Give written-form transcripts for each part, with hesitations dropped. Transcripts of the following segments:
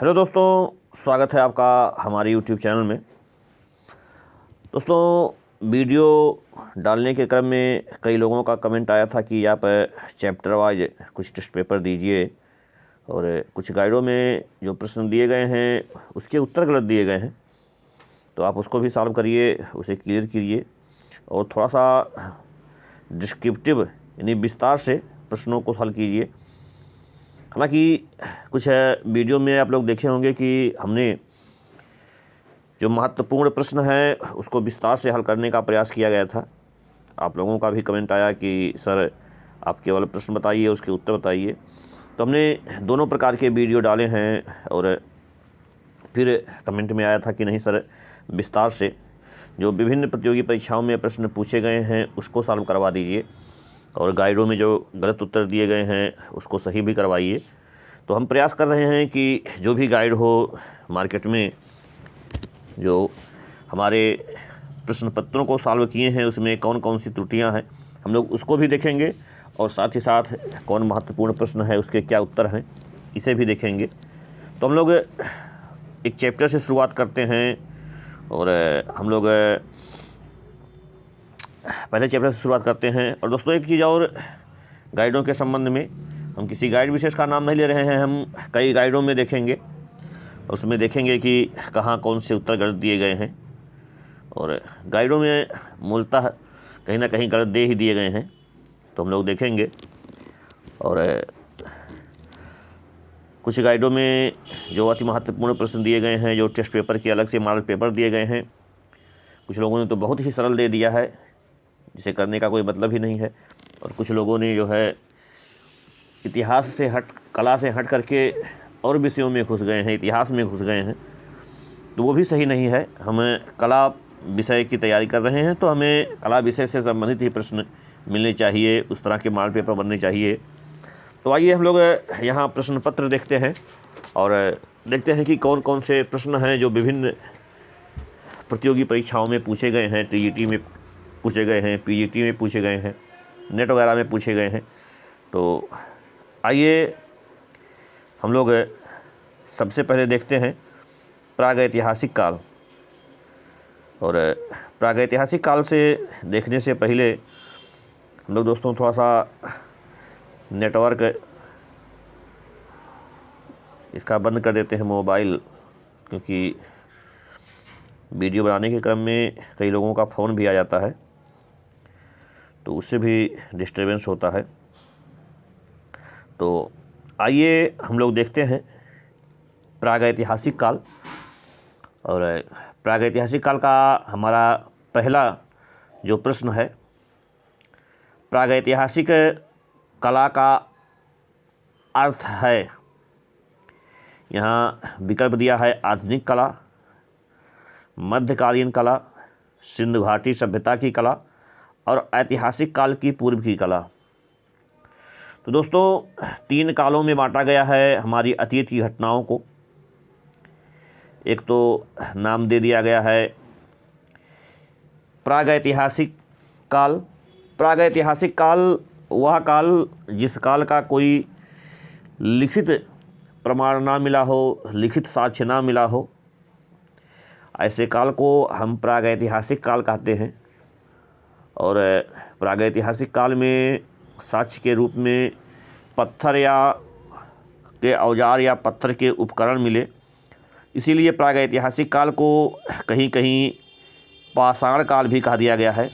Hello दोस्तों, स्वागत है आपका हमारे यूट्यूब चैनल में। दोस्तों, वीडियो डालने के क्रम में कई लोगों का कमेंट आया था कि आप चैप्टर वाइज कुछ टेस्ट पेपर दीजिए और कुछ गाइडों में जो प्रश्न दिए गए हैं उसके उत्तर गलत दिए गए हैं, तो आप उसको भी सॉल्व करिए, उसे क्लियर कीजिए और थोड़ा सा डिस्क्रिप्टिव यानी विस्तार से प्रश्नों को हल कीजिए। हालांकि कुछ वीडियो में आप लोग देखे होंगे कि हमने जो महत्वपूर्ण प्रश्न है उसको विस्तार से हल करने का प्रयास किया गया था। आप लोगों का भी कमेंट आया कि सर आप केवल प्रश्न बताइए, उसके उत्तर बताइए। तो हमने दोनों प्रकार के वीडियो डाले हैं और फिर कमेंट में आया था कि नहीं सर, विस्तार से जो विभिन्न प्रतियोगी परीक्षाओं में प्रश्न पूछे गए हैं उसको सॉल्व करवा दीजिए और गाइडों में जो गलत उत्तर दिए गए हैं उसको सही भी करवाइए। तो हम प्रयास कर रहे हैं कि जो भी गाइड हो मार्केट में, जो हमारे प्रश्न पत्रों को सॉल्व किए हैं उसमें कौन कौन सी त्रुटियां हैं, हम लोग उसको भी देखेंगे और साथ ही साथ कौन महत्वपूर्ण प्रश्न है उसके क्या उत्तर हैं इसे भी देखेंगे। तो हम लोग एक चैप्टर से शुरुआत करते हैं और हम लोग पहले चैप्टर से शुरुआत करते हैं। और दोस्तों, एक चीज़ और, गाइडों के संबंध में हम किसी गाइड विशेष का नाम नहीं ले रहे हैं, हम कई गाइडों में देखेंगे और उसमें देखेंगे कि कहाँ कौन से उत्तर गलत दिए गए हैं। और गाइडों में मूलतः कहीं ना कहीं गलत दे ही दिए गए हैं, तो हम लोग देखेंगे। और कुछ गाइडों में जो अति महत्वपूर्ण प्रश्न दिए गए हैं, जो टेस्ट पेपर के अलग से मॉडल पेपर दिए गए हैं, कुछ लोगों ने तो बहुत ही सरल दे दिया है जिसे करने का कोई मतलब ही नहीं है, और कुछ लोगों ने जो है इतिहास से कला से हट करके और विषयों में घुस गए हैं, इतिहास में घुस गए हैं, तो वो भी सही नहीं है। हम कला विषय की तैयारी कर रहे हैं तो हमें कला विषय से संबंधित ही प्रश्न मिलने चाहिए, उस तरह के मॉडल पेपर बनने चाहिए। तो आइए हम लोग यहाँ प्रश्न पत्र देखते हैं और देखते हैं कि कौन कौन से प्रश्न हैं जो विभिन्न प्रतियोगी परीक्षाओं में पूछे गए हैं। टीजीटी में पूछे गए हैं, पीजीटी में पूछे गए हैं, नेट वगैरह में पूछे गए हैं। तो आइए हम लोग सबसे पहले देखते हैं प्रागैतिहासिक काल। और प्रागैतिहासिक काल से देखने से पहले हम लोग दोस्तों थोड़ा सा नेटवर्क इसका बंद कर देते हैं मोबाइल, क्योंकि वीडियो बनाने के क्रम में कई लोगों का फ़ोन भी आ जाता है तो उससे भी डिस्टर्बेंस होता है। तो आइए हम लोग देखते हैं प्रागैतिहासिक काल। और प्रागैतिहासिक काल का हमारा पहला जो प्रश्न है, प्रागैतिहासिक कला का अर्थ है। यहाँ विकल्प दिया है आधुनिक कला, मध्यकालीन कला, सिंधु घाटी सभ्यता की कला और ऐतिहासिक काल की पूर्व की कला। तो दोस्तों, तीन कालों में बांटा गया है हमारी अतीत की घटनाओं को। एक तो नाम दे दिया गया है प्रागैतिहासिक काल। प्रागैतिहासिक काल वह काल जिस काल का कोई लिखित प्रमाण ना मिला हो, लिखित साक्ष्य ना मिला हो, ऐसे काल को हम प्रागैतिहासिक काल कहते हैं। और प्रागैतिहासिक काल में साक्ष्य के रूप में पत्थर या के औजार या पत्थर के उपकरण मिले, इसीलिए प्रागैतिहासिक काल को कहीं कहीं पाषाण काल भी कहा दिया गया है।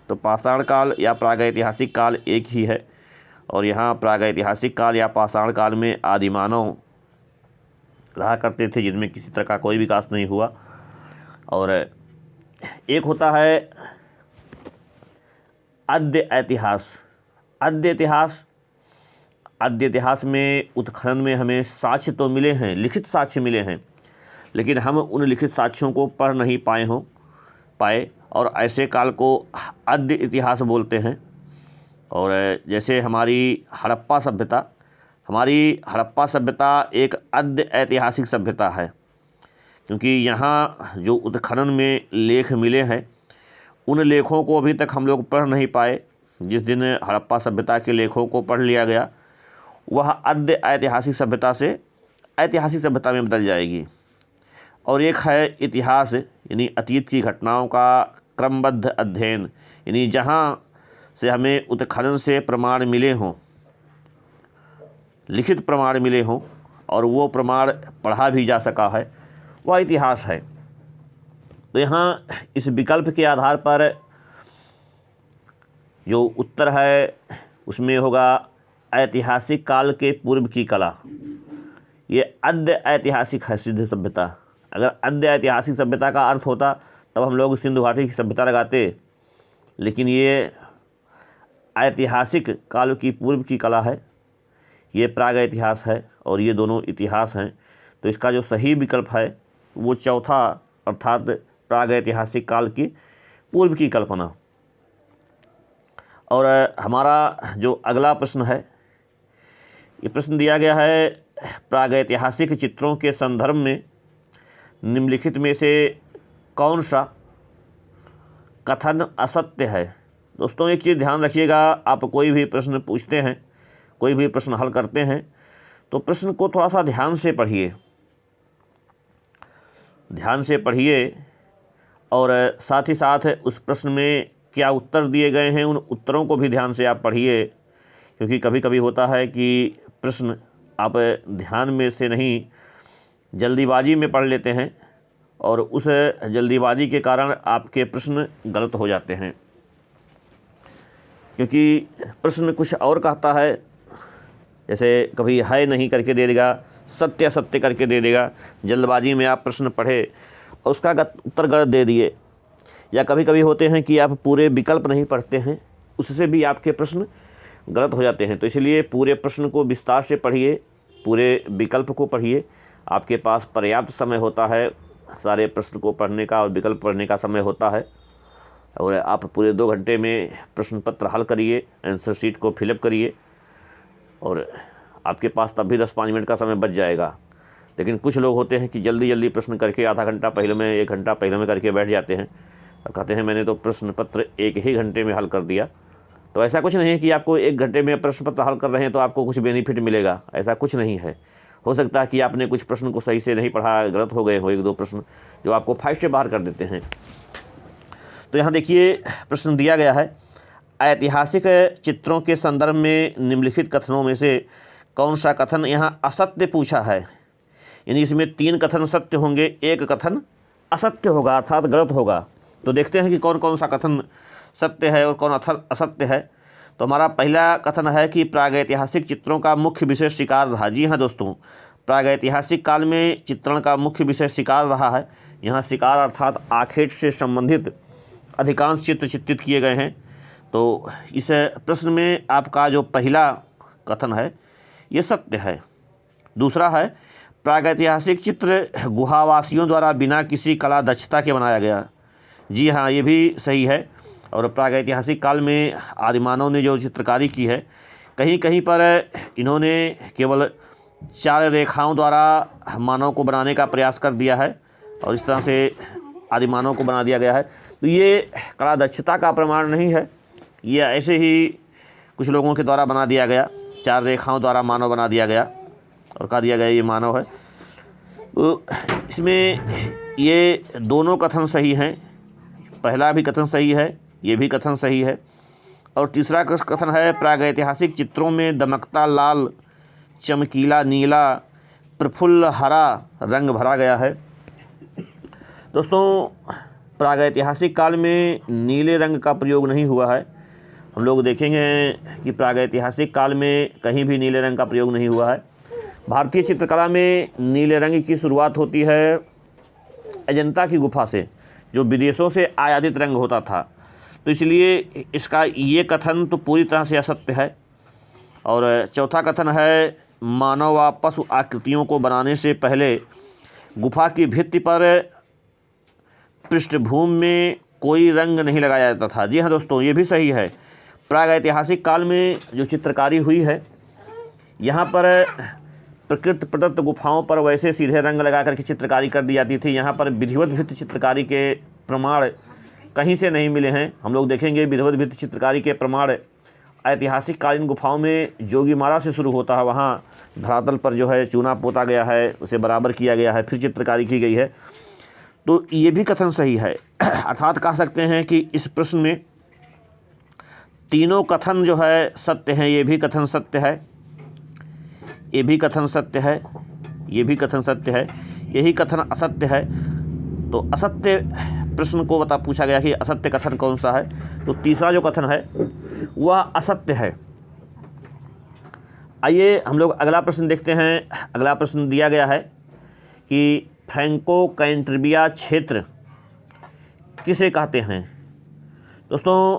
तो पाषाण काल या प्रागैतिहासिक काल एक ही है, और यहाँ प्रागैतिहासिक काल या पाषाण काल में आदिमानव रहा करते थे जिनमें किसी तरह का कोई विकास नहीं हुआ। और एक होता है अद्य इतिहास। अद्य इतिहास में उत्खनन में हमें साक्ष्य तो मिले हैं, लिखित साक्ष्य मिले हैं, लेकिन हम उन लिखित साक्ष्यों को पढ़ नहीं पाए और ऐसे काल को अद्य इतिहास बोलते हैं। और जैसे हमारी हड़प्पा सभ्यता एक अद्य ऐतिहासिक सभ्यता है, क्योंकि यहाँ जो उत्खनन में लेख मिले हैं उन लेखों को अभी तक हम लोग पढ़ नहीं पाए। जिस दिन हड़प्पा सभ्यता के लेखों को पढ़ लिया गया वह अद्य ऐतिहासिक सभ्यता से ऐतिहासिक सभ्यता में बदल जाएगी। और एक है इतिहास, यानी अतीत की घटनाओं का क्रमबद्ध अध्ययन, यानी जहाँ से हमें उत्खनन से प्रमाण मिले हों, लिखित प्रमाण मिले हों और वो प्रमाण पढ़ा भी जा सका है, वह इतिहास है। तो यहाँ इस विकल्प के आधार पर जो उत्तर है उसमें होगा ऐतिहासिक काल के पूर्व की कला। ये अद्य ऐतिहासिक है सिद्ध सभ्यता। अगर अद्य ऐतिहासिक सभ्यता का अर्थ होता तब हम लोग सिंधु घाटी की सभ्यता लगाते, लेकिन ये ऐतिहासिक काल की पूर्व की कला है, ये प्राग इतिहास है और ये दोनों इतिहास हैं। तो इसका जो सही विकल्प है वो चौथा, अर्थात प्राग ऐतिहासिक काल की पूर्व की कल्पना। और हमारा जो अगला प्रश्न है, ये प्रश्न दिया गया है प्रागैतिहासिक चित्रों के संदर्भ में निम्नलिखित में से कौन सा कथन असत्य है। दोस्तों एक चीज़ ध्यान रखिएगा, आप कोई भी प्रश्न पूछते हैं, कोई भी प्रश्न हल करते हैं तो प्रश्न को थोड़ा सा ध्यान से पढ़िए, ध्यान से पढ़िए और साथ ही साथ उस प्रश्न में क्या उत्तर दिए गए हैं उन उत्तरों को भी ध्यान से आप पढ़िए। क्योंकि कभी कभी होता है कि प्रश्न आप ध्यान में से नहीं, जल्दीबाजी में पढ़ लेते हैं और उस जल्दीबाजी के कारण आपके प्रश्न गलत हो जाते हैं। क्योंकि प्रश्न कुछ और कहता है, जैसे कभी है नहीं करके दे देगा, सत्य असत्य करके दे देगा। जल्दबाजी में आप प्रश्न पढ़े और उसका उत्तर गलत दे दिए, या कभी कभी होते हैं कि आप पूरे विकल्प नहीं पढ़ते हैं, उससे भी आपके प्रश्न गलत हो जाते हैं। तो इसलिए पूरे प्रश्न को विस्तार से पढ़िए, पूरे विकल्प को पढ़िए। आपके पास पर्याप्त समय होता है, सारे प्रश्न को पढ़ने का और विकल्प पढ़ने का समय होता है, और आप पूरे 2 घंटे में प्रश्न पत्र हल करिए, आंसर शीट को फिलअप करिए और आपके पास तब भी 10-5 मिनट का समय बच जाएगा। लेकिन कुछ लोग होते हैं कि जल्दी जल्दी प्रश्न करके आधा घंटा पहले में, 1 घंटा पहले में करके बैठ जाते हैं और कहते हैं मैंने तो प्रश्न पत्र 1 ही घंटे में हल कर दिया। तो ऐसा कुछ नहीं है कि आपको 1 घंटे में प्रश्न पत्र हल कर रहे हैं तो आपको कुछ बेनिफिट मिलेगा, ऐसा कुछ नहीं है। हो सकता है कि आपने कुछ प्रश्न को सही से नहीं पढ़ा, गलत हो गए हो 1-2 प्रश्न जो आपको 5 से बाहर कर देते हैं। तो यहाँ देखिए प्रश्न दिया गया है, ऐतिहासिक चित्रों के संदर्भ में निम्नलिखित कथनों में से कौन सा कथन यहाँ असत्य पूछा है। यानी इसमें 3 कथन सत्य होंगे, 1 कथन असत्य होगा अर्थात गलत होगा। तो देखते हैं कि कौन कौन सा कथन सत्य है और कौन असत्य है। तो हमारा पहला कथन है कि प्रागैतिहासिक चित्रों का मुख्य विषय शिकार रहा। जी हाँ दोस्तों, प्रागैतिहासिक काल में चित्रण का मुख्य विषय शिकार रहा है। यहाँ शिकार अर्थात आखेट से संबंधित अधिकांश चित्र चित्रित किए गए हैं। तो इस प्रश्न में आपका जो पहला कथन है ये सत्य है। दूसरा है प्रागैतिहासिक चित्र गुहावासियों द्वारा बिना किसी कला दक्षता के बनाया गया। जी हाँ, ये भी सही है। और प्रागैतिहासिक काल में आदिमानव ने जो चित्रकारी की है, कहीं कहीं पर इन्होंने केवल 4 रेखाओं द्वारा मानव को बनाने का प्रयास कर दिया है और इस तरह से आदिमानव को बना दिया गया है। तो ये कला दक्षता का प्रमाण नहीं है, ये ऐसे ही कुछ लोगों के द्वारा बना दिया गया, 4 रेखाओं द्वारा मानव बना दिया गया और कहा दिया गया ये मानव है। तो इसमें ये दोनों कथन सही हैं, पहला भी कथन सही है, ये भी कथन सही है। और तीसरा कथन है प्रागैतिहासिक चित्रों में दमकता लाल, चमकीला नीला, प्रफुल्ल हरा रंग भरा गया है। दोस्तों प्रागैतिहासिक काल में नीले रंग का प्रयोग नहीं हुआ है। हम लोग देखेंगे कि प्रागैतिहासिक काल में कहीं भी नीले रंग का प्रयोग नहीं हुआ है। भारतीय चित्रकला में नीले रंग की शुरुआत होती है अजंता की गुफा से, जो विदेशों से आयातित रंग होता था। तो इसलिए इसका ये कथन तो पूरी तरह से असत्य है। और चौथा कथन है मानव व पशु आकृतियों को बनाने से पहले गुफा की भित्ति पर पृष्ठभूमि में कोई रंग नहीं लगाया जाता था। जी हाँ दोस्तों, ये भी सही है। प्रागैतिहासिक काल में जो चित्रकारी हुई है, यहाँ पर प्रकृति प्रदत्त गुफाओं पर वैसे सीधे रंग लगा करके चित्रकारी कर दी जाती थी। यहाँ पर विधिवत भित्ति चित्रकारी के प्रमाण कहीं से नहीं मिले हैं। हम लोग देखेंगे विधिवत भित्ति चित्रकारी के प्रमाण ऐतिहासिक कालीन गुफाओं में जोगीमारा से शुरू होता है, वहाँ धरातल पर जो है चूना पोता गया है, उसे बराबर किया गया है, फिर चित्रकारी की गई है। तो ये भी कथन सही है। अर्थात कह सकते हैं कि इस प्रश्न में तीनों कथन जो है सत्य हैं। ये भी कथन सत्य है, ये भी कथन सत्य है, ये भी कथन सत्य है, यही कथन असत्य है। तो असत्य प्रश्न को पूछा गया कि असत्य कथन कौन सा है। तो तीसरा जो कथन है वह असत्य है। आइए हम लोग अगला प्रश्न देखते हैं। अगला प्रश्न दिया गया है कि फ्रैंको कैंटरबिया क्षेत्र किसे कहते हैं। दोस्तों,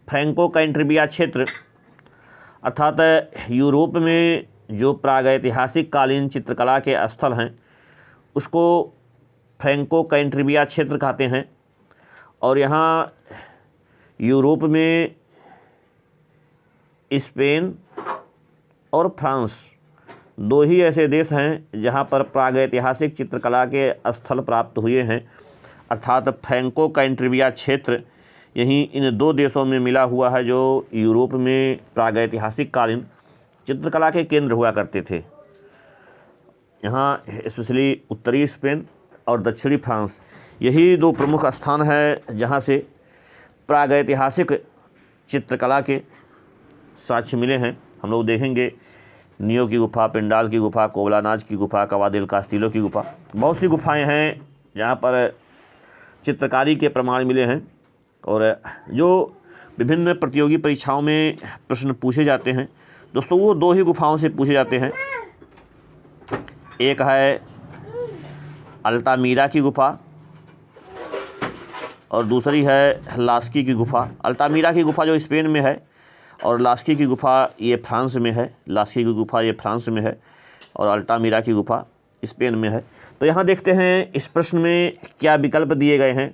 फ्रैंको कैंटरबिया क्षेत्र अर्थात यूरोप में जो प्रागैतिहासिक कालीन चित्रकला के स्थल हैं उसको फ्रैंको कैंटरबिया क्षेत्र कहते हैं। और यहाँ यूरोप में स्पेन और फ्रांस दो ही ऐसे देश हैं जहाँ पर प्रागैतिहासिक चित्रकला के स्थल प्राप्त हुए हैं। अर्थात फ्रैंको कैंटरबिया क्षेत्र यहीं इन दो देशों में मिला हुआ है जो यूरोप में प्रागैतिहासिक कालीन चित्रकला के केंद्र हुआ करते थे। यहाँ स्पेशली उत्तरी स्पेन और दक्षिणी फ्रांस, यही दो प्रमुख स्थान है जहाँ से प्रागैतिहासिक चित्रकला के साक्ष्य मिले हैं। हम लोग देखेंगे नियो की गुफा, पिंडाल की गुफा, कोवलानाज की गुफा, कवा देल कास्टिलो की गुफा, बहुत सी गुफाएं हैं जहाँ पर चित्रकारी के प्रमाण मिले हैं। और जो विभिन्न प्रतियोगी परीक्षाओं में प्रश्न पूछे जाते हैं दोस्तों, वो दो ही गुफाओं से पूछे जाते हैं। एक है अल्टामीरा की गुफा और दूसरी है लास्की की गुफा। अल्टामीरा की गुफा जो स्पेन में है और लास्की की गुफा ये फ्रांस में है। लास्की की गुफा ये फ्रांस में है और अल्टामीरा की गुफा स्पेन में है। तो यहाँ देखते हैं इस प्रश्न में क्या विकल्प दिए गए हैं।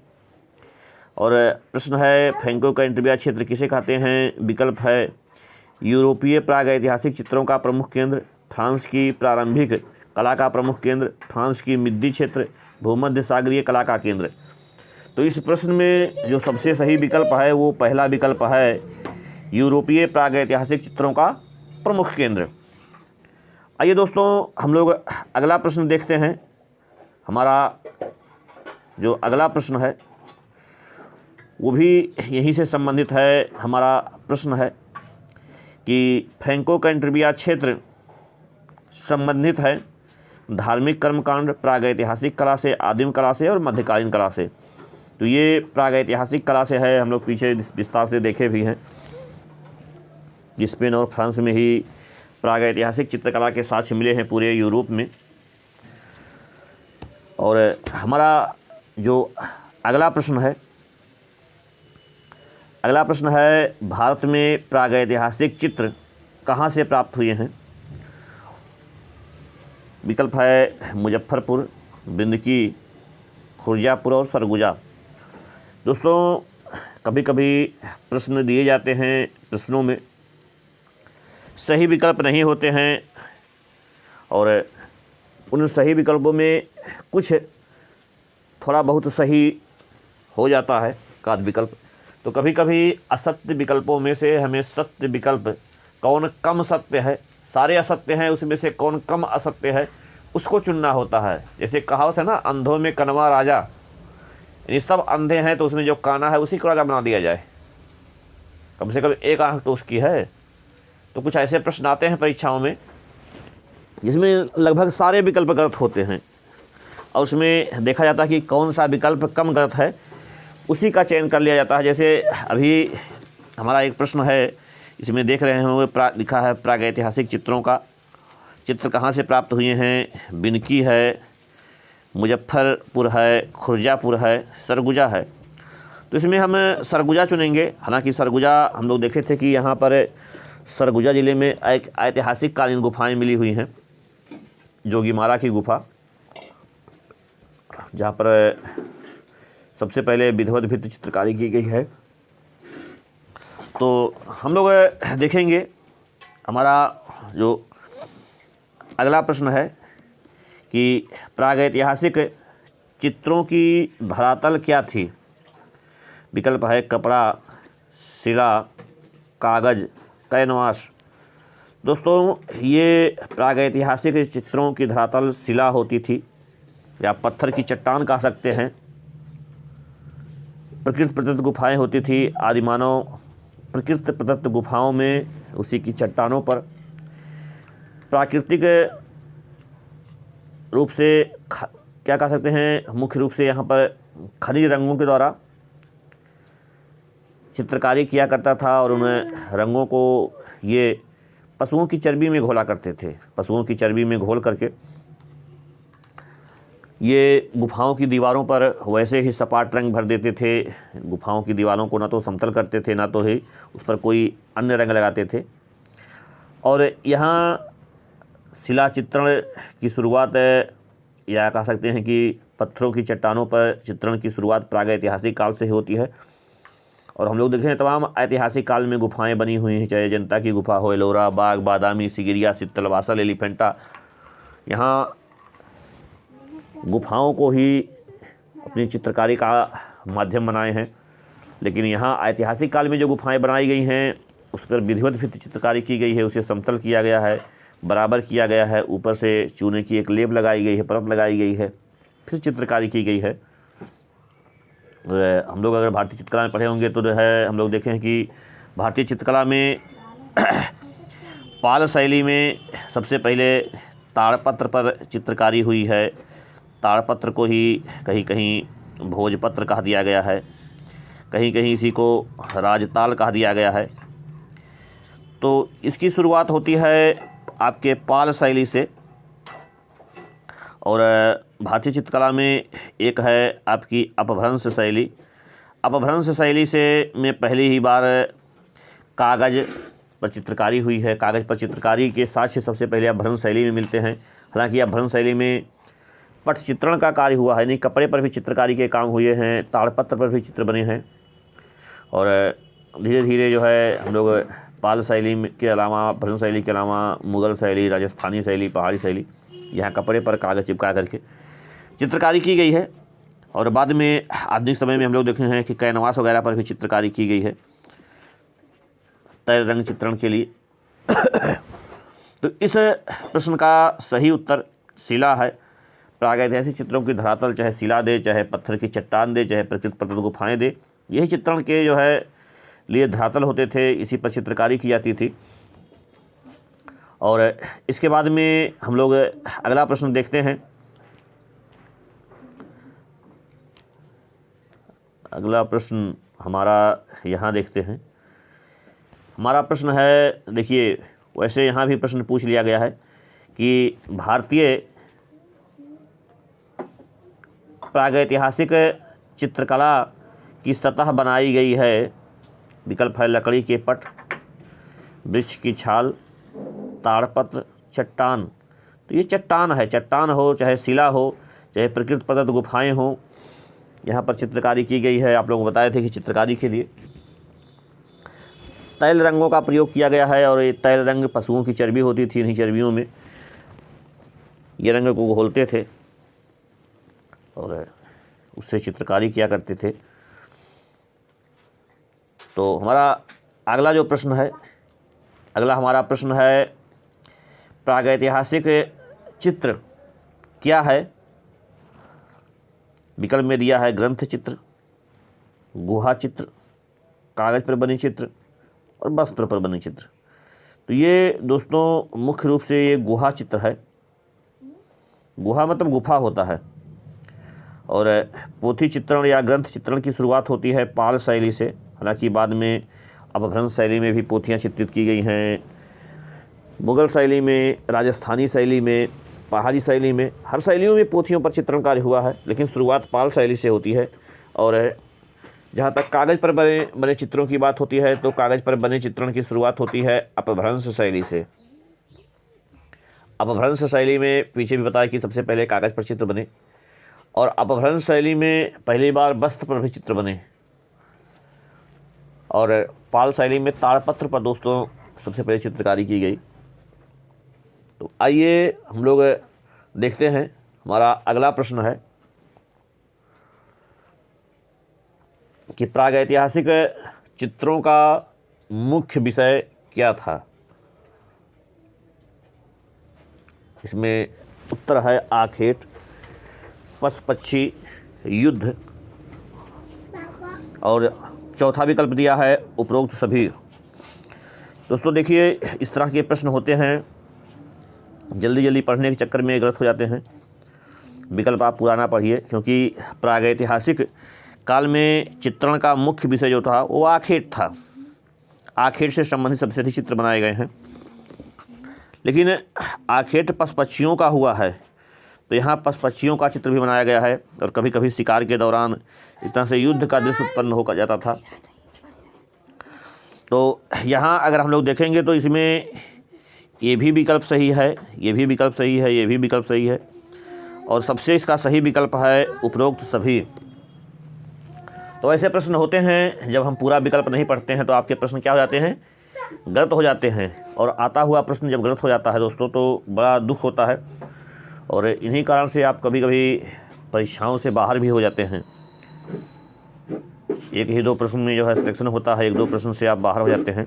और प्रश्न है फ्रैंको कैंटरबिया क्षेत्र किसे कहते हैं। विकल्प है यूरोपीय प्रागैतिहासिक चित्रों का प्रमुख केंद्र, फ्रांस की प्रारंभिक कला का प्रमुख केंद्र, फ्रांस की मिद्दी क्षेत्र, भूमध्य सागरीय कला का केंद्र। तो इस प्रश्न में जो सबसे सही विकल्प है वो पहला विकल्प है यूरोपीय प्रागैतिहासिक चित्रों का प्रमुख केंद्र। आइए दोस्तों हम लोग अगला प्रश्न देखते हैं। हमारा जो अगला प्रश्न है वो भी यहीं से संबंधित है। हमारा प्रश्न है कि फ्रैंको कैंटरबिया क्षेत्र संबंधित है धार्मिक कर्मकांड, प्रागैतिहासिक कला से, आदिम कला से और मध्यकालीन कला से। तो ये प्रागैतिहासिक कला से है। हम लोग पीछे विस्तार से देखे भी हैं। स्पेन और फ्रांस में ही प्रागैतिहासिक चित्रकला के साक्ष्य मिले हैं पूरे यूरोप में। और हमारा जो अगला प्रश्न है, अगला प्रश्न है भारत में प्रागैतिहासिक चित्र कहाँ से प्राप्त हुए हैं। विकल्प है मुजफ्फरपुर, बिंदकी, खुर्जापुर और सरगुजा। दोस्तों, कभी कभी प्रश्न दिए जाते हैं, प्रश्नों में सही विकल्प नहीं होते हैं और उन सही विकल्पों में कुछ थोड़ा बहुत सही हो जाता है का विकल्प। तो कभी कभी असत्य विकल्पों में से हमें सत्य विकल्प कौन कम सत्य है, सारे असत्य हैं उसमें से कौन कम असत्य है उसको चुनना होता है। जैसे कहावत है ना, अंधों में कनवा राजा, यानी सब अंधे हैं तो उसमें जो काना है उसी को राजा बना दिया जाए, कम से कम एक आंख तो उसकी है। तो कुछ ऐसे प्रश्न आते हैं परीक्षाओं में जिसमें लगभग सारे विकल्प गलत होते हैं और उसमें देखा जाता है कि कौन सा विकल्प कम गलत है, उसी का चयन कर लिया जाता है। जैसे अभी हमारा एक प्रश्न है, इसमें देख रहे होंगे लिखा है प्रागैतिहासिक चित्रों का चित्र कहाँ से प्राप्त हुए हैं। बिनकी है, मुजफ्फरपुर है, खुर्जापुर है, सरगुजा है। तो इसमें हम सरगुजा चुनेंगे। हालांकि सरगुजा हम लोग देखे थे कि यहाँ पर सरगुजा ज़िले में एक ऐतिहासिक कालीन गुफाएं मिली हुई हैं, जोगीमारा की गुफा, जहाँ पर सबसे पहले विधिवत भित्ति चित्रकारी की गई है। तो हम लोग देखेंगे हमारा जो अगला प्रश्न है कि प्रागैतिहासिक चित्रों की धरातल क्या थी। विकल्प है कपड़ा, शिला, कागज़, कैनवास। दोस्तों ये प्रागैतिहासिक चित्रों की धरातल शिला होती थी या पत्थर की चट्टान कह सकते हैं। प्रकृति प्रदत्त गुफाएं होती थी। आदिमानव प्रकृति प्रदत्त गुफाओं में उसी की चट्टानों पर प्राकृतिक रूप से क्या कह सकते हैं, मुख्य रूप से यहाँ पर खनिज रंगों के द्वारा चित्रकारी किया करता था और उन रंगों को ये पशुओं की चर्बी में घोला करते थे। पशुओं की चर्बी में घोल करके ये गुफाओं की दीवारों पर वैसे ही सपाट रंग भर देते थे। गुफाओं की दीवारों को ना तो समतल करते थे, ना तो ही उस पर कोई अन्य रंग लगाते थे। और यहाँ शिला चित्रण की शुरुआत या कह सकते हैं कि पत्थरों की चट्टानों पर चित्रण की शुरुआत प्रागैतिहासिक काल से होती है। और हम लोग देखें हैं तमाम ऐतिहासिक काल में गुफाएं बनी हुई हैं, चाहे जनता की गुफा हो, एलोरा, बाग, बादामी, सिगिरिया, सित्तलवासल, एलिफेंटा। यहाँ गुफाओं को ही अपनी चित्रकारी का माध्यम बनाए हैं। लेकिन यहाँ ऐतिहासिक काल में जो गुफाएं बनाई गई हैं उस पर विधिवत भी चित्रकारी की गई है। उसे समतल किया गया है, बराबर किया गया है, ऊपर से चूने की एक लेप लगाई गई है, परत लगाई गई है, फिर चित्रकारी की गई है। हम लोग अगर भारतीय चित्रकला में पढ़े होंगे तो जो है हम लोग देखें हैं कि भारतीय चित्रकला में पाल शैली में सबसे पहले ताड़पत्र पर चित्रकारी हुई है। ताड़पत्र को ही कहीं कहीं भोजपत्र कह दिया गया है, कहीं कहीं इसी को राजताल कह दिया गया है। तो इसकी शुरुआत होती है आपके पाल शैली से। और भारतीय चित्रकला में एक है आपकी अपभ्रंश शैली। अपभ्रंश शैली से में पहली ही बार कागज़ पर चित्रकारी हुई है। कागज़ पर चित्रकारी के साक्ष्य सबसे पहले अपभ्रंश शैली में मिलते हैं। हालांकि अपभ्रंश शैली में पट चित्रण का कार्य हुआ है, नहीं, कपड़े पर भी चित्रकारी के काम हुए हैं, ताड़पत्र पर भी चित्र बने हैं। और धीरे धीरे जो है हम लोग पाल शैली के अलावा, अपभ्रंश शैली के अलावा मुग़ल शैली, राजस्थानी शैली, पहाड़ी शैली, यहाँ कपड़े पर कागज़ चिपका करके चित्रकारी की गई है। और बाद में आधुनिक समय में हम लोग देखे हैं कि कैनवास वगैरह पर भी चित्रकारी की गई है तैल रंग चित्रण के लिए। तो इस प्रश्न का सही उत्तर शिला है। प्रागैतिहासिक चित्रों की धरातल चाहे शिला दे, चाहे पत्थर की चट्टान दे, चाहे प्रकृति प्रदत्त गुफाएं दे, यही चित्रण के जो है लिए धरातल होते थे, इसी पर चित्रकारी की जाती थी। और इसके बाद में हम लोग अगला प्रश्न देखते हैं। अगला प्रश्न हमारा यहाँ देखते हैं। हमारा प्रश्न है, देखिए वैसे यहाँ भी प्रश्न पूछ लिया गया है कि भारतीय प्रागैतिहासिक चित्रकला की सतह बनाई गई है। विकल्प है लकड़ी के पट, वृक्ष की छाल, ताड़पत्र, चट्टान। तो ये चट्टान है। चट्टान हो चाहे शिला हो चाहे प्रकृति प्रदत्त गुफाएं हो, यहाँ पर चित्रकारी की गई है। आप लोग बताए थे कि चित्रकारी के लिए तैल रंगों का प्रयोग किया गया है। और ये तैल रंग पशुओं की चर्बी होती थी, इन्हीं चर्बियों में ये रंग को घोलते थे और उससे चित्रकारी किया करते थे। तो हमारा अगला जो प्रश्न है, अगला हमारा प्रश्न है प्रागैतिहासिक चित्र क्या है। विकल्प में दिया है ग्रंथ चित्र, गुहा चित्र, कागज़ पर बने चित्र और वस्त्र पर बने चित्र। तो ये दोस्तों मुख्य रूप से ये गुहा चित्र है। गुहा मतलब गुफा होता है। और पोथी चित्रण या ग्रंथ चित्रण की शुरुआत होती है पाल शैली से। हालांकि बाद में अपभ्रंश शैली में भी पोथियाँ चित्रित की गई हैं, मुग़ल शैली में, राजस्थानी शैली में, पहाड़ी शैली में, हर शैलियों में पोथियों पर चित्रण कार्य हुआ है। लेकिन शुरुआत पाल शैली से होती है। और जहाँ तक कागज़ पर बने चित्रों की बात होती है तो कागज़ पर बने चित्रण की शुरुआत होती है अपभ्रंश शैली से। अपभ्रंश शैली में पीछे भी बताया कि सबसे पहले कागज़ पर चित्र बने और अपभ्रंश शैली में पहली बार वस्त्र पर भी चित्र बने। और पाल शैली में ताड़पत्र पर दोस्तों सबसे पहले चित्रकारी की गई। तो आइए हम लोग देखते हैं। हमारा अगला प्रश्न है कि प्रागैतिहासिक चित्रों का मुख्य विषय क्या था। इसमें उत्तर है आखेट, पशु पक्षी, युद्ध, और चौथा विकल्प दिया है उपरोक्त सभी। दोस्तों देखिए, इस तरह के प्रश्न होते हैं, जल्दी जल्दी पढ़ने के चक्कर में गलत हो जाते हैं। विकल्प आप पुराना पढ़िए, क्योंकि प्रागैतिहासिक काल में चित्रण का मुख्य विषय जो था वो आखेट था। आखेट से संबंधित सबसे अधिक चित्र बनाए गए हैं, लेकिन आखेट पशु पक्षियों का हुआ है, तो यहाँ पशु पक्षियों का चित्र भी बनाया गया है। और कभी कभी शिकार के दौरान इस तरह से युद्ध का दृश्य उत्पन्न होकर जाता था। तो यहाँ अगर हम लोग देखेंगे तो इसमें ये भी विकल्प सही है, ये भी विकल्प सही है, ये भी विकल्प सही है, और सबसे इसका सही विकल्प है उपरोक्त सभी। तो ऐसे प्रश्न होते हैं, जब हम पूरा विकल्प नहीं पढ़ते हैं तो आपके प्रश्न क्या हो जाते हैं, गलत हो जाते हैं। और आता हुआ प्रश्न जब गलत हो जाता है दोस्तों तो बड़ा दुख होता है, और इन्हीं कारण से आप कभी कभी परीक्षाओं से बाहर भी हो जाते हैं। एक ही दो प्रश्न में जो है सिलेक्शन होता है, एक दो प्रश्न से आप बाहर हो जाते हैं।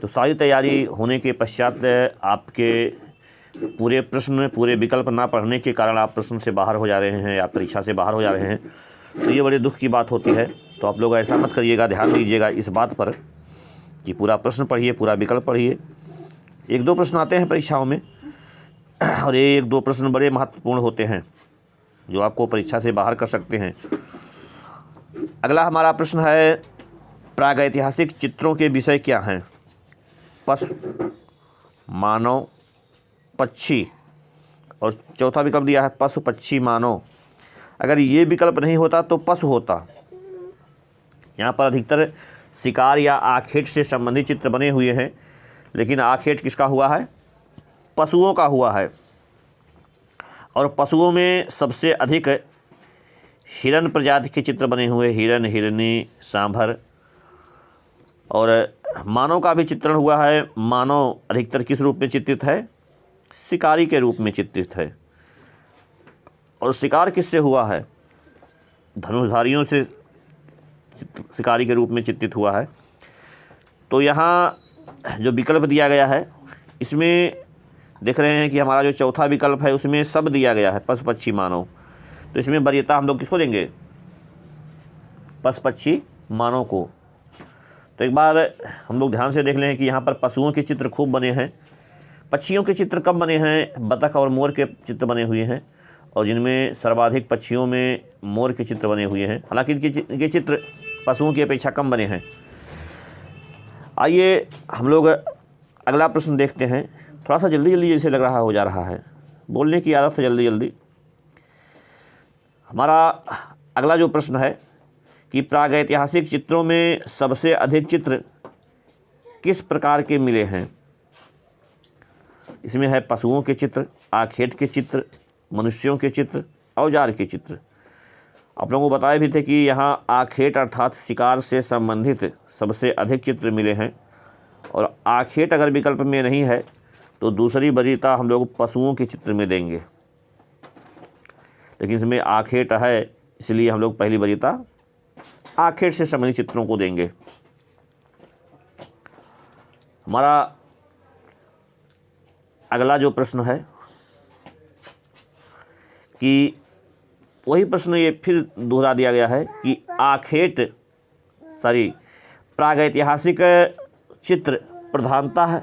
तो सारी तैयारी होने के पश्चात आपके पूरे प्रश्न, पूरे विकल्प ना पढ़ने के कारण आप प्रश्न से बाहर हो जा रहे हैं, आप परीक्षा से बाहर हो जा रहे हैं, तो ये बड़े दुख की बात होती है। तो आप लोग ऐसा मत करिएगा, ध्यान दीजिएगा इस बात पर कि पूरा प्रश्न पढ़िए, पूरा विकल्प पढ़िए। एक दो प्रश्न आते हैं परीक्षाओं में, और ये एक दो प्रश्न बड़े महत्वपूर्ण होते हैं जो आपको परीक्षा से बाहर कर सकते हैं। अगला हमारा प्रश्न है, प्रागैतिहासिक चित्रों के विषय क्या हैं? पशु, मानव, पक्षी, और चौथा विकल्प दिया है पशु पक्षी मानव। अगर ये विकल्प नहीं होता तो पशु होता। यहाँ पर अधिकतर शिकार या आखेट से संबंधित चित्र बने हुए हैं, लेकिन आखेट किसका हुआ है? पशुओं का हुआ है। और पशुओं में सबसे अधिक हिरण प्रजाति के चित्र बने हुए, हिरण, हिरनी, सांभर। और मानव का भी चित्रण हुआ है। मानव अधिकतर किस रूप में चित्रित है? शिकारी के रूप में चित्रित है। और शिकार किससे हुआ है? धनुर्धारियों से शिकारी के रूप में चित्रित हुआ है। तो यहाँ जो विकल्प दिया गया है, इसमें देख रहे हैं कि हमारा जो चौथा विकल्प है उसमें सब दिया गया है, पशु पक्षी मानव। तो इसमें वरीयता हम लोग किसको देंगे? पशु पक्षी मानव को। तो एक बार हम लोग ध्यान से देख लें कि यहाँ पर पशुओं के चित्र खूब बने हैं, पक्षियों के चित्र कम बने हैं। बतख और मोर के चित्र बने हुए हैं, और जिनमें सर्वाधिक पक्षियों में मोर के चित्र बने हुए हैं। हालांकि इनके चित्र पशुओं की अपेक्षा कम बने हैं। आइए हम लोग अगला प्रश्न देखते हैं। थोड़ा सा जल्दी जल्दी जैसे लग रहा हो जा रहा है, बोलने की आदत है जल्दी जल्दी। हमारा अगला जो प्रश्न है कि प्रागैतिहासिक चित्रों में सबसे अधिक चित्र किस प्रकार के मिले हैं? इसमें है पशुओं के चित्र, आखेट के चित्र, मनुष्यों के चित्र, औजार के चित्र। आप लोगों को बताए भी थे कि यहाँ आखेट अर्थात शिकार से संबंधित सबसे अधिक चित्र मिले हैं, और आखेट अगर विकल्प में नहीं है तो दूसरी वरीयता हम लोग पशुओं के चित्र में देंगे, लेकिन इसमें आखेट है इसलिए हम लोग पहली वरीयता आखेट से संबंधित चित्रों को देंगे। हमारा अगला जो प्रश्न है कि वही प्रश्न ये फिर दोहरा दिया गया है कि प्रागैतिहासिक चित्र प्रधानतः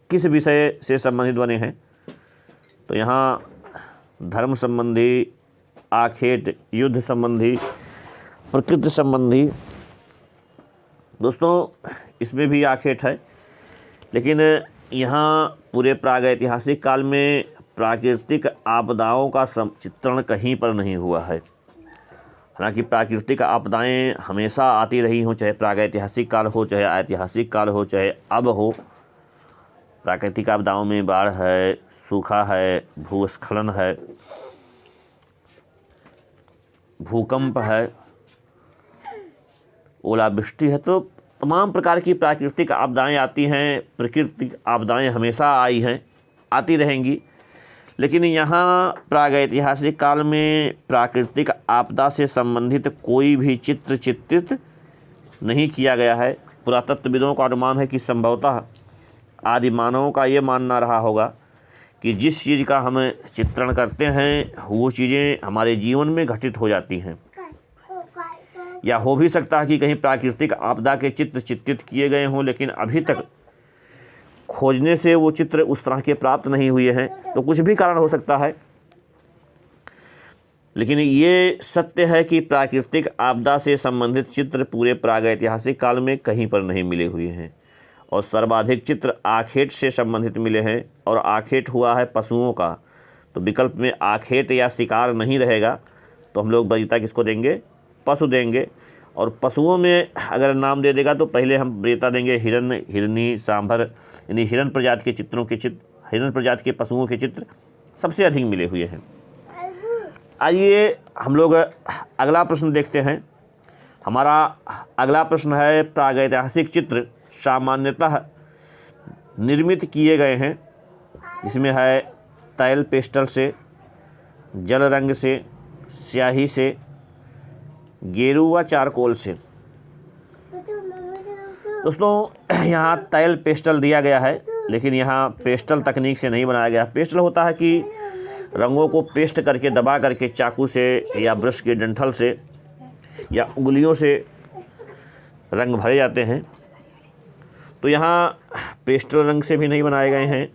किस विषय से संबंधित बने हैं? तो यहाँ धर्म संबंधी, आखेट, युद्ध संबंधी, प्रकृति संबंधी। दोस्तों इसमें भी आखेट है, लेकिन यहाँ पूरे प्रागैतिहासिक काल में प्राकृतिक आपदाओं का चित्रण कहीं पर नहीं हुआ है। हालांकि प्राकृतिक आपदाएं हमेशा आती रही हों, चाहे प्रागैतिहासिक काल हो, चाहे ऐतिहासिक काल हो, चाहे अब हो। प्राकृतिक आपदाओं में बाढ़ है, सूखा है, भूस्खलन है, भूकंप है, ओलावृष्टि है। तो तमाम प्रकार की प्राकृतिक आपदाएं आती हैं। प्राकृतिक आपदाएं हमेशा आई हैं, आती रहेंगी। लेकिन यहाँ प्रागैतिहासिक काल में प्राकृतिक आपदा से संबंधित कोई भी चित्र चित्रित नहीं किया गया है। पुरातत्वविदों का अनुमान है कि संभवतः आदि मानवों का ये मानना रहा होगा कि जिस चीज़ का हम चित्रण करते हैं वो चीज़ें हमारे जीवन में घटित हो जाती हैं। या हो भी सकता है कि कहीं प्राकृतिक आपदा के चित्र चित्रित किए गए हों, लेकिन अभी तक खोजने से वो चित्र उस तरह के प्राप्त नहीं हुए हैं, तो कुछ भी कारण हो सकता है। लेकिन ये सत्य है कि प्राकृतिक आपदा से संबंधित चित्र पूरे प्रागैतिहासिक काल में कहीं पर नहीं मिले हुए हैं, और सर्वाधिक चित्र आखेट से संबंधित मिले हैं, और आखेट हुआ है पशुओं का। तो विकल्प में आखेट या शिकार नहीं रहेगा, तो हम लोग वरीयता किसको देंगे? पशु देंगे। और पशुओं में अगर नाम दे देगा तो पहले हम वरीयता देंगे हिरन, हिरनी, सांभर, यानी हिरन प्रजाति के चित्रों के चित्र, हिरन प्रजाति के पशुओं के चित्र सबसे अधिक मिले हुए हैं। आइए हम लोग अगला प्रश्न देखते हैं। हमारा अगला प्रश्न है, प्रागैतिहासिक चित्र सामान्यतः निर्मित किए गए हैं, इसमें है तैल पेस्टल से, जल रंग से, स्याही से, गेरू व चारकोल से। दोस्तों यहाँ तैल पेस्टल दिया गया है, लेकिन यहाँ पेस्टल तकनीक से नहीं बनाया गया। पेस्टल होता है कि रंगों को पेस्ट करके दबा करके चाकू से या ब्रश के डंठल से या उंगलियों से रंग भरे जाते हैं। तो यहाँ पेस्टल रंग से भी नहीं बनाए गए हैं,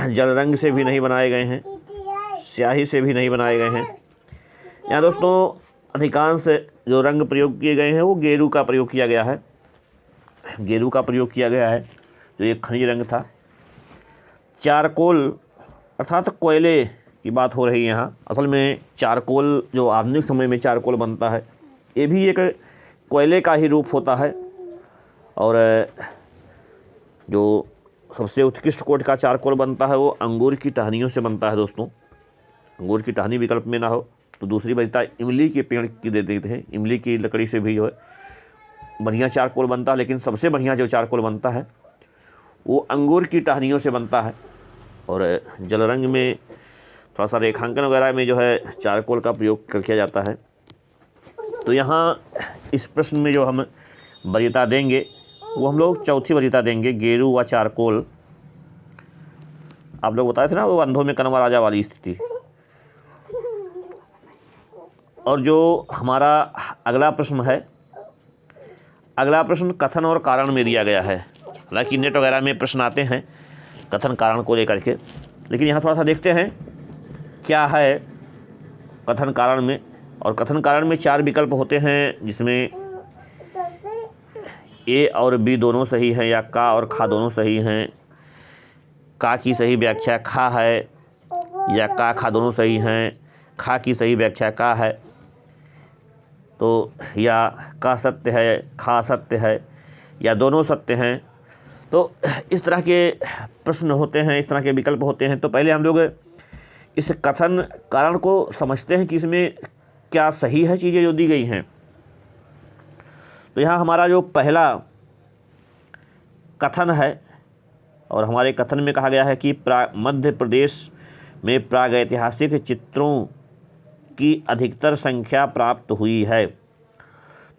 जल रंग से भी नहीं बनाए गए हैं, स्याही से भी नहीं बनाए गए हैं। यहाँ दोस्तों अधिकांश जो रंग प्रयोग किए गए हैं वो गेरू का प्रयोग किया गया है। गेरू का प्रयोग किया गया है जो एक खनिज रंग था। चारकोल अर्थात कोयले की बात हो रही है यहाँ। असल में चारकोल जो आधुनिक समय में चारकोल बनता है, ये भी एक कोयले का ही रूप होता है। और जो सबसे उत्कृष्ट कोट का चारकोल बनता है वो अंगूर की टहनियों से बनता है। दोस्तों अंगूर की टहनी विकल्प में ना हो तो दूसरी वरीयता इमली के पेड़ की दे देते हैं। इमली की लकड़ी से भी जो है बढ़िया चारकोल बनता है, लेकिन सबसे बढ़िया जो चारकोल बनता है वो अंगूर की टहनियों से बनता है। और जल रंग में थोड़ा सा रेखांकन वगैरह में जो है चारकोल का प्रयोग किया जाता है। तो यहाँ इस प्रश्न में जो हम वरीयता देंगे वो हम लोग चौथी वरीयता देंगे, गेरू व चारकोल। आप लोग बताए थे ना वो अंधों में कनवा राजा वाली स्थिति। और जो हमारा अगला प्रश्न है, अगला प्रश्न कथन और कारण में दिया गया है। हालांकि नेट वगैरह में प्रश्न आते हैं कथन कारण को लेकर के, लेकिन यहाँ थोड़ा सा देखते हैं क्या है कथन कारण में। और कथन कारण में 4 विकल्प होते हैं, जिसमें ए और बी दोनों सही हैं या का और खा दोनों सही हैं। का की सही व्याख्या खा है या का खा दोनों सही हैं। खा की सही व्याख्या का है, तो या का सत्य है, खा सत्य है, या दोनों सत्य हैं। तो इस तरह के प्रश्न होते हैं, इस तरह के विकल्प होते हैं। तो पहले हम लोग इस कथन कारण को समझते हैं कि इसमें क्या सही है चीज़ें जो दी गई हैं। तो यहाँ हमारा जो पहला कथन है, और हमारे कथन में कहा गया है कि मध्य प्रदेश में प्रागैतिहासिक चित्रों की अधिकतर संख्या प्राप्त हुई है।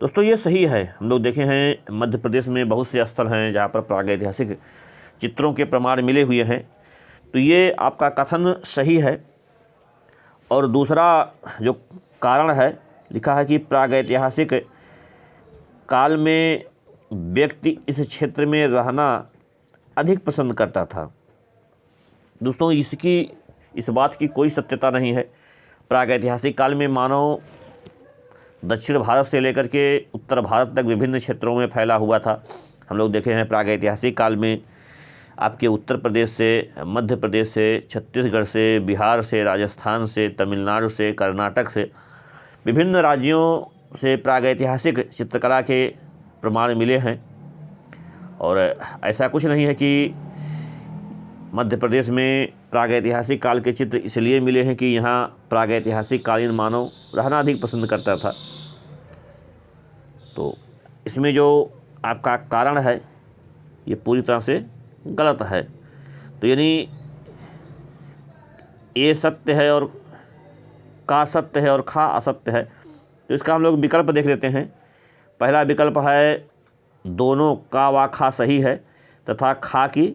दोस्तों ये सही है। हम लोग देखे हैं मध्य प्रदेश में बहुत से स्थल हैं जहाँ पर प्रागैतिहासिक चित्रों के प्रमाण मिले हुए हैं। तो ये आपका कथन सही है। और दूसरा जो कारण है, लिखा है कि प्रागैतिहासिक काल में व्यक्ति इस क्षेत्र में रहना अधिक पसंद करता था। दोस्तों इस बात की कोई सत्यता नहीं है। प्रागैतिहासिक काल में मानव दक्षिण भारत से लेकर के उत्तर भारत तक विभिन्न क्षेत्रों में फैला हुआ था। हम लोग देखे हैं प्रागैतिहासिक काल में आपके उत्तर प्रदेश से, मध्य प्रदेश से, छत्तीसगढ़ से, बिहार से, राजस्थान से, तमिलनाडु से, कर्नाटक से, विभिन्न राज्यों से प्रागैतिहासिक चित्रकला के प्रमाण मिले हैं। और ऐसा कुछ नहीं है कि मध्य प्रदेश में प्रागैतिहासिक काल के चित्र इसलिए मिले हैं कि यहाँ प्रागैतिहासिक कालीन मानव रहना अधिक पसंद करता था। तो इसमें जो आपका कारण है ये पूरी तरह से गलत है। तो यानी ए सत्य है और का सत्य है और खा असत्य है। तो इसका हम लोग विकल्प देख लेते हैं। पहला विकल्प है दोनों का व खा सही है तथा खा की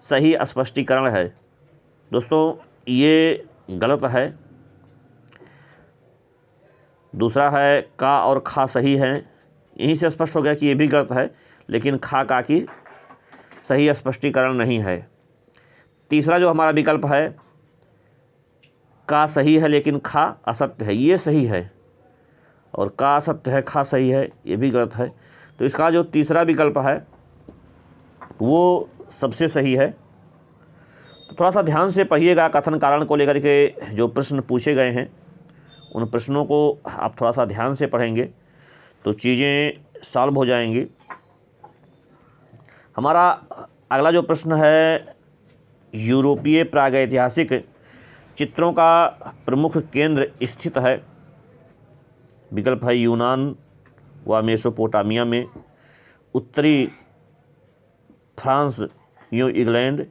सही स्पष्टीकरण है। दोस्तों ये गलत है। दूसरा है का और खा सही है, यहीं से स्पष्ट हो गया कि ये भी गलत है, लेकिन खा का की सही स्पष्टीकरण नहीं है। तीसरा जो हमारा विकल्प है का सही है लेकिन खा असत्य है, ये सही है, और का असत्य है खा सही है, ये भी गलत है। तो इसका जो तीसरा विकल्प है वो सबसे सही है। तो थोड़ा सा ध्यान से पढ़िएगा, कथन कारण को लेकर के जो प्रश्न पूछे गए हैं उन प्रश्नों को आप थोड़ा सा ध्यान से पढ़ेंगे तो चीज़ें सॉल्व हो जाएंगी। हमारा अगला जो प्रश्न है, यूरोपीय प्रागैतिहासिक चित्रों का प्रमुख केंद्र स्थित है। विकल्प है यूनान व मेसोपोटामिया में, उत्तरी फ्रांस न्यू इंग्लैंड,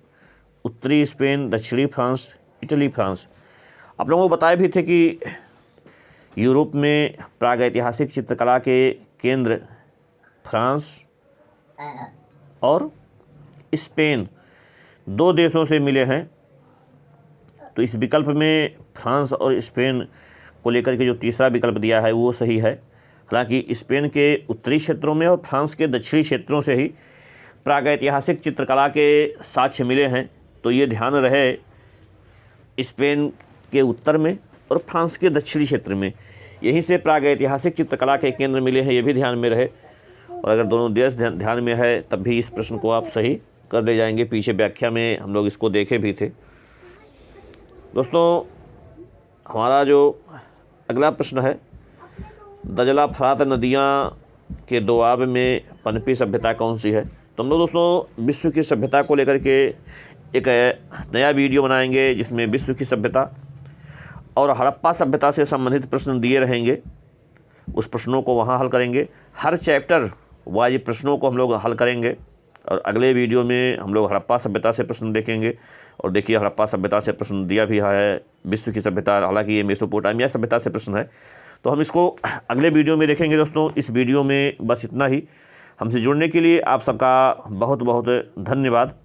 उत्तरी स्पेन, दक्षिणी फ्रांस, इटली फ्रांस। आप लोगों को बताए भी थे कि यूरोप में प्रागैतिहासिक चित्रकला के केंद्र फ्रांस और स्पेन दो देशों से मिले हैं। तो इस विकल्प में फ्रांस और स्पेन को लेकर के जो तीसरा विकल्प दिया है वो सही है। हालांकि स्पेन के उत्तरी क्षेत्रों में और फ्रांस के दक्षिणी क्षेत्रों से ही प्रागैतिहासिक चित्रकला के साक्ष्य मिले हैं। तो ये ध्यान रहे, स्पेन के उत्तर में और फ्रांस के दक्षिणी क्षेत्र में यहीं से प्रागैतिहासिक चित्रकला के केंद्र मिले हैं, ये भी ध्यान में रहे। और अगर दोनों देश ध्यान में है तब भी इस प्रश्न को आप सही कर ले जाएंगे। पीछे व्याख्या में हम लोग इसको देखे भी थे। दोस्तों हमारा जो अगला प्रश्न है, दजला फरात नदियाँ के दोआब में पनपी सभ्यता कौन सी है। तो हम लोग दोस्तों विश्व की सभ्यता को लेकर के एक नया वीडियो बनाएंगे जिसमें विश्व की सभ्यता और हड़प्पा सभ्यता से संबंधित प्रश्न दिए रहेंगे, उस प्रश्नों को वहाँ हल करेंगे। हर चैप्टर वाइज प्रश्नों को हम लोग हल करेंगे और अगले वीडियो में हम लोग हड़प्पा सभ्यता से प्रश्न देखेंगे। और देखिए हड़प्पा सभ्यता से प्रश्न दिया भी है, विश्व की सभ्यता, हालांकि ये मेसोपोटामिया सभ्यता से प्रश्न है, तो हम इसको अगले वीडियो में देखेंगे। दोस्तों इस वीडियो में बस इतना ही। हमसे जुड़ने के लिए आप सबका बहुत बहुत धन्यवाद।